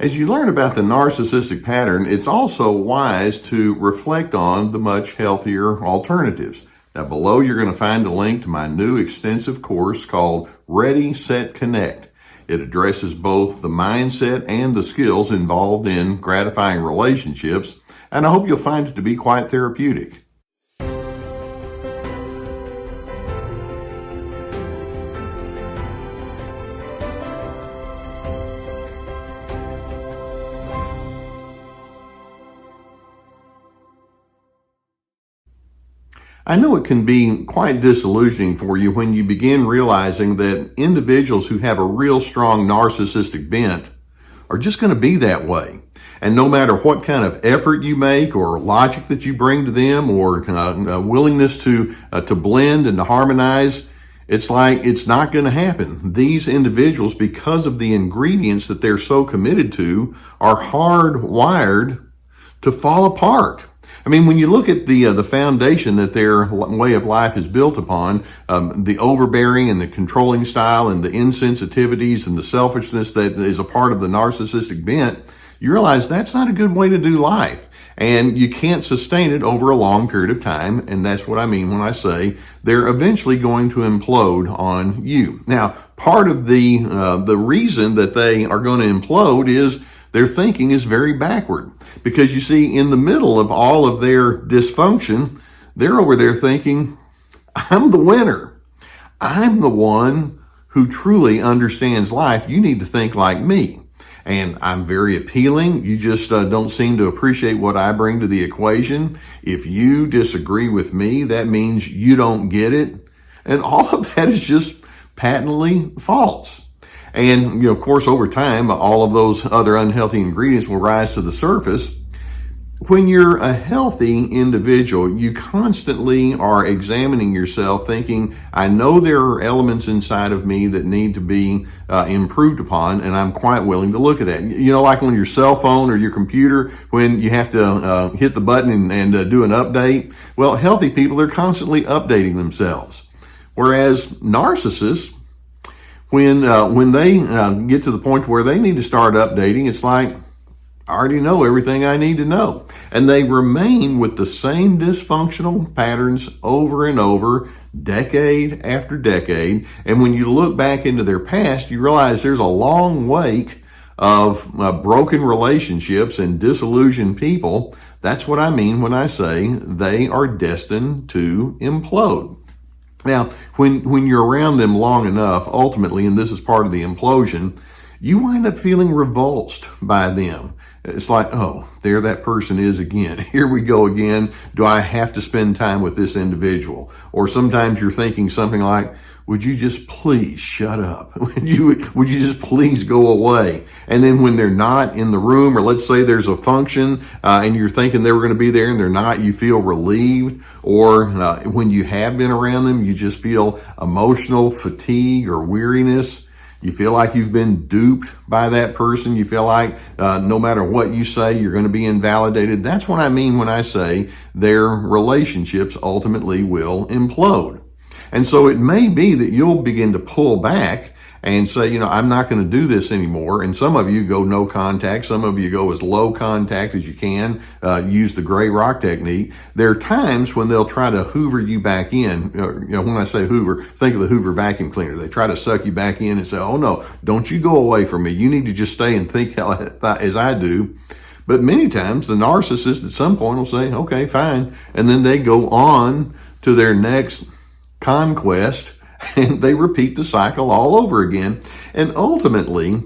As you learn about the narcissistic pattern, it's also wise to reflect on the much healthier alternatives. Now, below you're going to find a link to my new extensive course called Ready, Set, Connect. It addresses both the mindset and the skills involved in gratifying relationships, and I hope you'll find it to be quite therapeutic. I know it can be quite disillusioning for you when you begin realizing that individuals who have a real strong narcissistic bent are just going to be that way. And no matter what kind of effort you make or logic that you bring to them or willingness to blend and to harmonize, it's like it's not going to happen. These individuals, because of the ingredients that they're so committed to, are hardwired to fall apart. I mean, when you look at the foundation that their way of life is built upon, the overbearing and the controlling style and the insensitivities and the selfishness that is a part of the narcissistic bent, you realize that's not a good way to do life. And you can't sustain it over a long period of time. And that's what I mean when I say they're eventually going to implode on you. Now, part of the reason that they are going to implode is their thinking is very backward. Because you see, in the middle of all of their dysfunction, they're over there thinking, I'm the winner. I'm the one who truly understands life. You need to think like me. And I'm very appealing. You just don't seem to appreciate what I bring to the equation. If you disagree with me, that means you don't get it. And all of that is just patently false. And, of course, over time, all of those other unhealthy ingredients will rise to the surface. When you're a healthy individual, you constantly are examining yourself, thinking, I know there are elements inside of me that need to be improved upon, and I'm quite willing to look at that. You know, like on your cell phone or your computer, when you have to hit the button and do an update. Well, healthy people, they're constantly updating themselves. Whereas narcissists, when they get to the point where they need to start updating, it's like, I already know everything I need to know. And they remain with the same dysfunctional patterns over and over, decade after decade. And when you look back into their past, you realize there's a long wake of broken relationships and disillusioned people. That's what I mean when I say they are destined to implode. Now, when you're around them long enough, ultimately, and this is part of the implosion, you wind up feeling revulsed by them. It's like, oh, there that person is again. Here we go again. Do I have to spend time with this individual? Or sometimes you're thinking something like, would you just please shut up? Would you just please go away? And then when they're not in the room, or let's say there's a function and you're thinking they were going to be there and they're not, you feel relieved. Or when you have been around them, you just feel emotional fatigue or weariness. You feel like you've been duped by that person. You feel like no matter what you say, you're going to be invalidated. That's what I mean when I say their relationships ultimately will implode. And so it may be that you'll begin to pull back and say, I'm not going to do this anymore. And some of you go no contact. Some of you go as low contact as you can, use the gray rock technique. There are times when they'll try to hoover you back in. When I say hoover, think of the Hoover vacuum cleaner. They try to suck you back in and say, oh no, don't you go away from me. You need to just stay and think as I do. But many times the narcissist at some point will say, okay, fine. And then they go on to their next conquest, and they repeat the cycle all over again. And ultimately,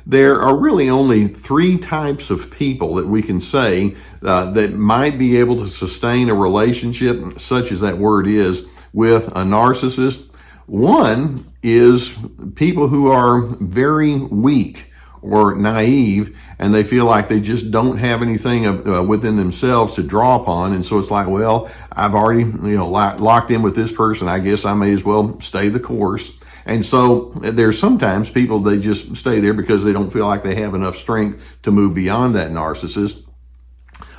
there are really only three types of people that we can say that might be able to sustain a relationship, such as that word is, with a narcissist. One is people who are very weak or naive, and they feel like they just don't have anything within themselves to draw upon. And so it's like, well, I've already, locked in with this person. I guess I may as well stay the course. And so there's sometimes people, they just stay there because they don't feel like they have enough strength to move beyond that narcissist.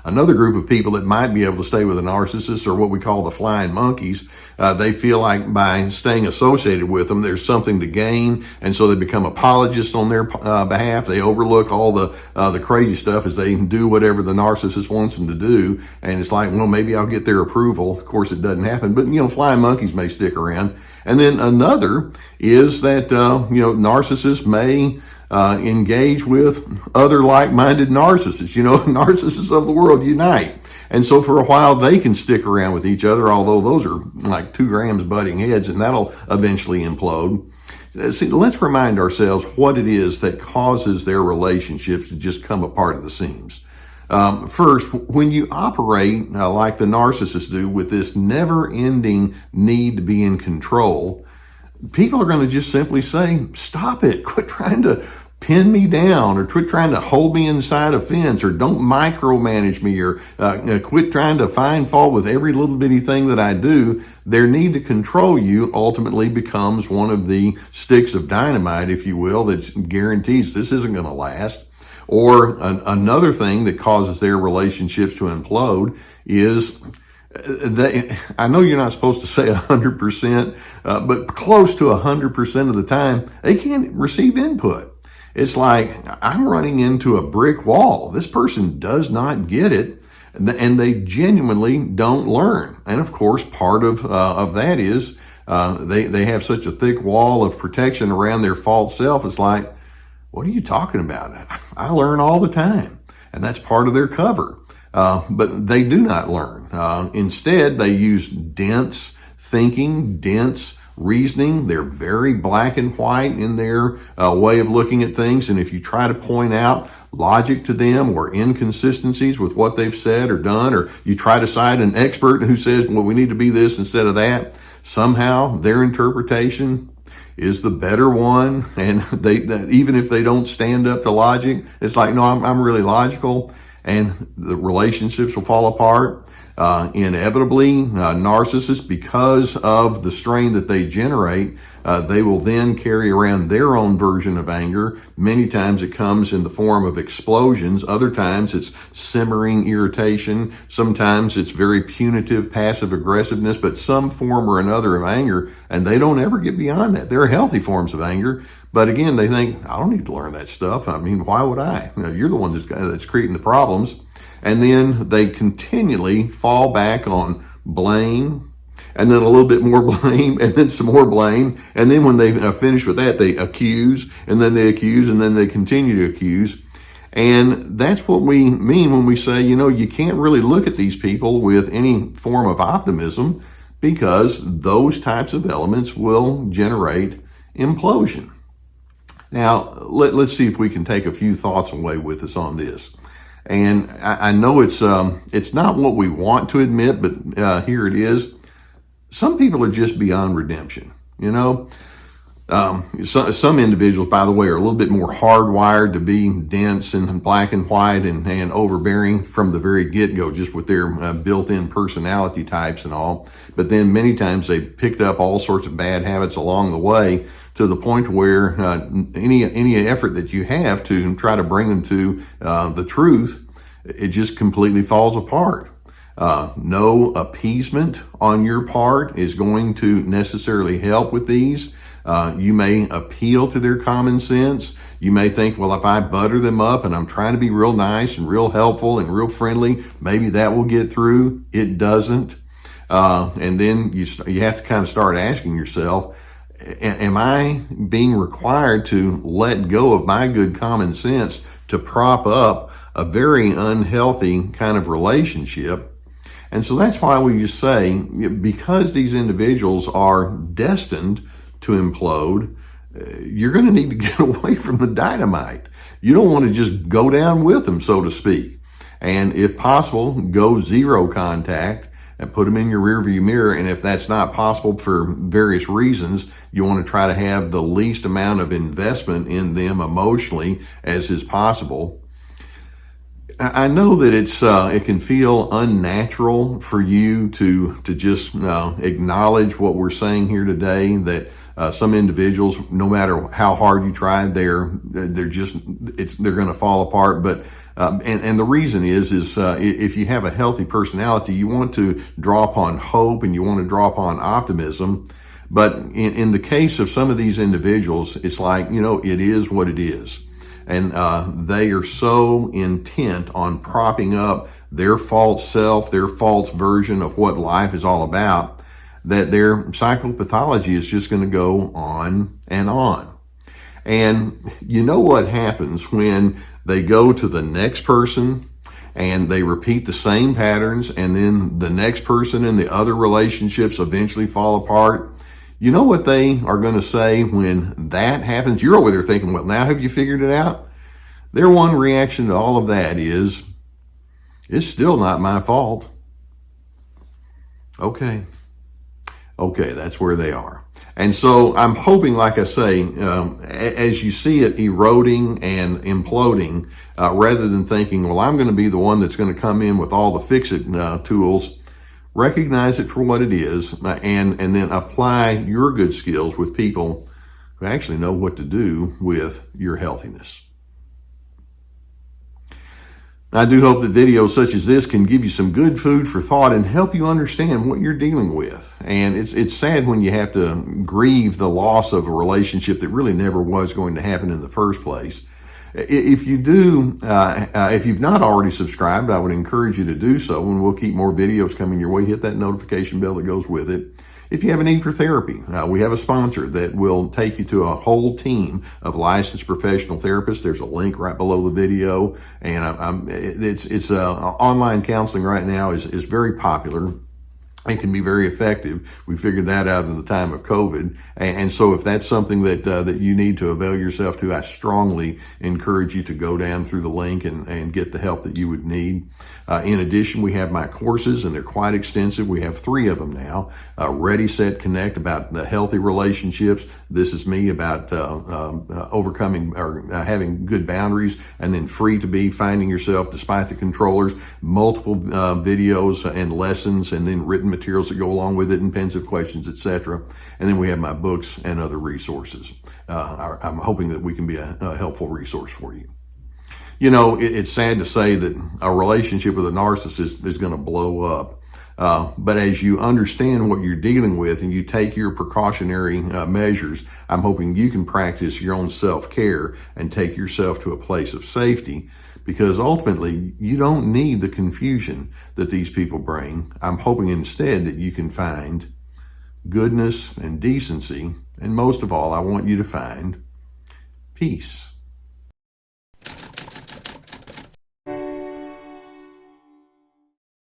Another group of people that might be able to stay with a narcissist are what we call the flying monkeys. They feel like by staying associated with them, there's something to gain, and so they become apologists on their behalf. They overlook all the crazy stuff as they do whatever the narcissist wants them to do, and it's like, well, maybe I'll get their approval. Of course, it doesn't happen, but flying monkeys may stick around. And then another is that narcissists may engage with other like-minded narcissists. Narcissists of the world unite. And so for a while, they can stick around with each other, although those are like 2 grams butting heads, and that'll eventually implode. See, let's remind ourselves what it is that causes their relationships to just come apart at the seams. First, when you operate like the narcissists do with this never-ending need to be in control, people are going to just simply say, stop it, quit trying to pin me down, or quit trying to hold me inside a fence, or don't micromanage me, or quit trying to find fault with every little bitty thing that I do. Their need to control you ultimately becomes one of the sticks of dynamite, if you will, that guarantees this isn't going to last. Or another thing that causes their relationships to implode is I know you're not supposed to say 100%, but close to 100% of the time, they can't receive input. It's like, I'm running into a brick wall. This person does not get it, and they genuinely don't learn. And of course, part of that is they have such a thick wall of protection around their false self. It's like, what are you talking about? I learn all the time. And that's part of their cover. But they do not learn. Instead, they use dense thinking, dense reasoning. They're very black and white in their way of looking at things. And if you try to point out logic to them or inconsistencies with what they've said or done, or you try to cite an expert who says, well, we need to be this instead of that, somehow their interpretation is the better one. And they even if they don't stand up to logic, it's like, no, I'm really logical, and the relationships will fall apart. Inevitably, narcissists, because of the strain that they generate, they will then carry around their own version of anger. Many times it comes in the form of explosions. Other times it's simmering irritation. Sometimes it's very punitive, passive aggressiveness, but some form or another of anger, and they don't ever get beyond that. There are healthy forms of anger, but again, they think, I don't need to learn that stuff. I mean, why would I? You're the one that's creating the problems. And then they continually fall back on blame, and then a little bit more blame, and then some more blame. And then when they finish with that, they accuse, and then they accuse, and then they continue to accuse. And that's what we mean when we say, you can't really look at these people with any form of optimism, because those types of elements will generate implosion. Now, let's see if we can take a few thoughts away with us on this. And I know it's not what we want to admit, but here it is. Some people are just beyond redemption. Some individuals, by the way, are a little bit more hardwired to be dense and black and white and overbearing from the very get-go, just with their built-in personality types and all. But then many times they picked up all sorts of bad habits along the way, to the point where any effort that you have to try to bring them to the truth, it just completely falls apart. No appeasement on your part is going to necessarily help with these. You may appeal to their common sense. You may think, well, if I butter them up and I'm trying to be real nice and real helpful and real friendly, maybe that will get through. It doesn't. And then you have to kind of start asking yourself, am I being required to let go of my good common sense to prop up a very unhealthy kind of relationship? And so that's why we just say, because these individuals are destined to implode, you're going to need to get away from the dynamite. You don't want to just go down with them, so to speak. And if possible, go zero contact and put them in your rearview mirror. And if that's not possible for various reasons, you want to try to have the least amount of investment in them emotionally as is possible. I know that it can feel unnatural for you to just acknowledge what we're saying here today, that some individuals, no matter how hard you try, they're going to fall apart. But And the reason is if you have a healthy personality, you want to draw upon hope and you want to draw upon optimism. But in the case of some of these individuals, it's like, it is what it is. And they are so intent on propping up their false self, their false version of what life is all about, that their psychopathology is just going to go on and on. And you know what happens when they go to the next person and they repeat the same patterns, and then the next person and the other relationships eventually fall apart? You know what they are going to say when that happens? You're over there thinking, well, now have you figured it out? Their one reaction to all of that is, it's still not my fault. Okay, that's where they are. And so I'm hoping, like I say, as you see it eroding and imploding, rather than thinking, well, I'm going to be the one that's going to come in with all the fix-it tools, recognize it for what it is, and then apply your good skills with people who actually know what to do with your healthiness. I do hope that videos such as this can give you some good food for thought and help you understand what you're dealing with. And it's sad when you have to grieve the loss of a relationship that really never was going to happen in the first place. If you do, if you've not already subscribed, I would encourage you to do so, and we'll keep more videos coming your way. Hit that notification bell that goes with it. If you have a need for therapy, we have a sponsor that will take you to a whole team of licensed professional therapists. There's a link right below the video, and it's online counseling right now is very popular. It can be very effective. We figured that out in the time of COVID. And so if that's something that you need to avail yourself to, I strongly encourage you to go down through the link and get the help that you would need. In addition, we have my courses, and they're quite extensive. We have 3 of them now. Ready, Set, Connect, about the healthy relationships. This is me about overcoming or having good boundaries. And then Free to Be, Finding Yourself Despite the Controllers. Multiple videos and lessons, and then written materials that go along with it, and pensive questions, etc. And then we have my books and other resources. I'm hoping that we can be a helpful resource for you. It's sad to say that a relationship with a narcissist is going to blow up. But as you understand what you're dealing with and you take your precautionary measures, I'm hoping you can practice your own self-care and take yourself to a place of safety, because ultimately you don't need the confusion that these people bring. I'm hoping instead that you can find goodness and decency, and most of all, I want you to find peace.